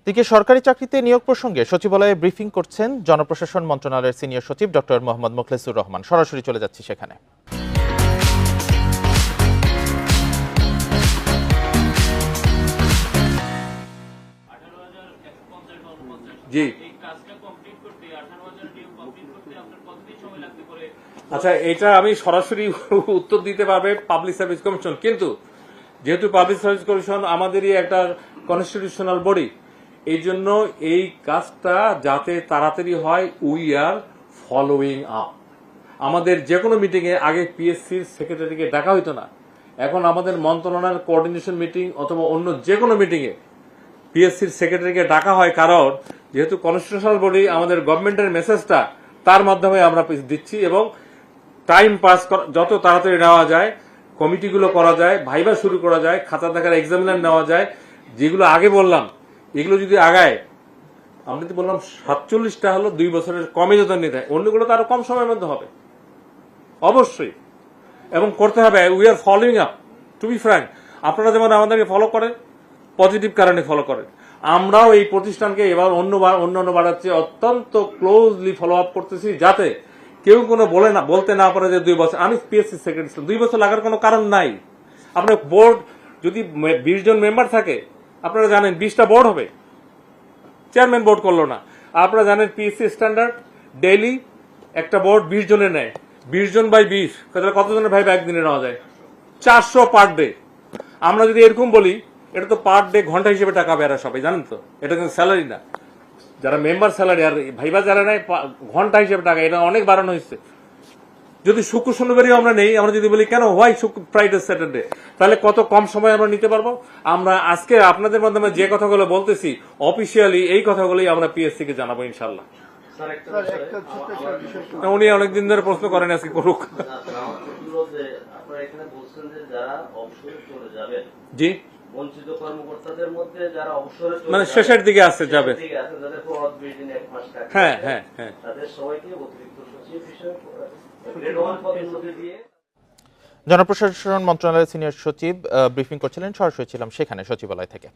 দিকে সরকারি চাকরিতে নিয়োগ প্রসঙ্গে সচিবালয়ে ব্রিফিং করছেন জনপ্রশাসন মন্ত্রণালয়ের সিনিয়র সচিব ডক্টর মোহাম্মদ মোখলেসুর রহমান। সরাসরি চলে যাচ্ছি সেখানে। জি আচ্ছা, এটা আমি সরাসরি উত্তর দিতে পারবে পাবলিক সার্ভিস কমিশন, কিন্তু যেহেতু পাবলিক সার্ভিস কমিশন আমাদেরই একটা কনস্টিটিউশনাল বডি, এই জন্য এই কাজটা যাতে তাড়াতাড়ি হয় উই আর ফলোইং আপ। আমাদের যে কোনো মিটিংয়ে আগে পিএসসির সেক্রেটারিকে ডাকা হইতো না, এখন আমাদের মন্ত্রণালয়ের কোঅর্ডিনেশন মিটিং অথবা অন্য যে কোনো মিটিংয়ে পিএসসির সেক্রেটারিকে ডাকা হয়, কারণ যেহেতু কনস্টিটিউশনাল বডি আমাদের গভর্নমেন্টের মেসেজটা তার মাধ্যমে আমরা দিচ্ছি এবং টাইম পাস যত তাড়াতাড়ি নেওয়া যায়, কমিটিগুলো করা যায়, ভাইবা শুরু করা যায়, খাতা দেখার এক্সামিনার নেওয়া যায়, যেগুলো আগে বললাম এগুলো যদি আগায়, আমরা তো বললাম 47টা হলো 2 বছরের কমে যদি নিতে, অন্যগুলো তো আরো কম সময়ের মধ্যে হবে অবশ্যই, এবং করতে হবে। We are following up, to be frank. আপনারা যেমন আমাদেরকে ফলো করেন, পজিটিভ কারণে ফলো করেন, আমরাও এই প্রতিষ্ঠানকে এবার অন্যান্য বাড়ার চেয়ে অত্যন্ত ক্লোজলি ফলো আপ করতেছি, যাতে কেউ কোনো বলতে না পারে যে 2 বছর। আমি পিএসসি সেক্রেটারি ছিলাম, 2 বছর লাগার কোনো কারণ নাই। আপনার বোর্ড যদি 20 জন মেম্বার থাকে, আপনারা জানেন 20টা বোর্ড হবে, চেয়ারম্যান বোর্ড করলো না। আপনারা জানেন পিএসসি স্ট্যান্ডার্ড ডেইলি একটা বোর্ড 20 জনের নেয়, 20 জন বাই 20 কতজনের ভাই একদিনে নেওয়া যায়? 400 পার ডে। আমরা যদি এরকম বলি, এটা তো পার ডে ঘন্টা হিসেবে টাকা বেড়া সবাই জানেন তো, এটা কিন্তু স্যালারি না, যারা মেম্বার স্যালারি, আর ভাইবা যারা নেয় ঘন্টা হিসেবে টাকা, এটা অনেক বাড়ানো হয়েছে। যদি শুক্র শনিবারই আমরা নেই, আমরা যদি বলি কেন হোয়াই ফ্রাইডে স্যাটারডে, তাহলে কত কম সময় আমরা নিতে পারবো। আমরা আজকে আপনাদের মাধ্যমে যে কথাগুলো বলতেছি অফিসিয়ালি, এই কথাগুলোই আমরা পিএসসি কে জানাবো ইনশাল্লাহ। উনি অনেকদিন ধরে প্রশ্ন করেন, আজকে করুক। জি, বঞ্চিত কর্মকর্তাদের মধ্যে যারা অবসরে মানে শেষের দিকে আসছে যাবে, হ্যাঁ হ্যাঁ হ্যাঁ, তাদের সবাইকে অতিরিক্ত সচিব হিসেবে গ্রেড 1 পদের মধ্যে দিয়ে। জনপ্রশাসন মন্ত্রণালয়ের সিনিয়র সচিব ব্রিফিং করছিলেন। সরাসরি ছিলাম সেখানে সচিবালয় থেকে।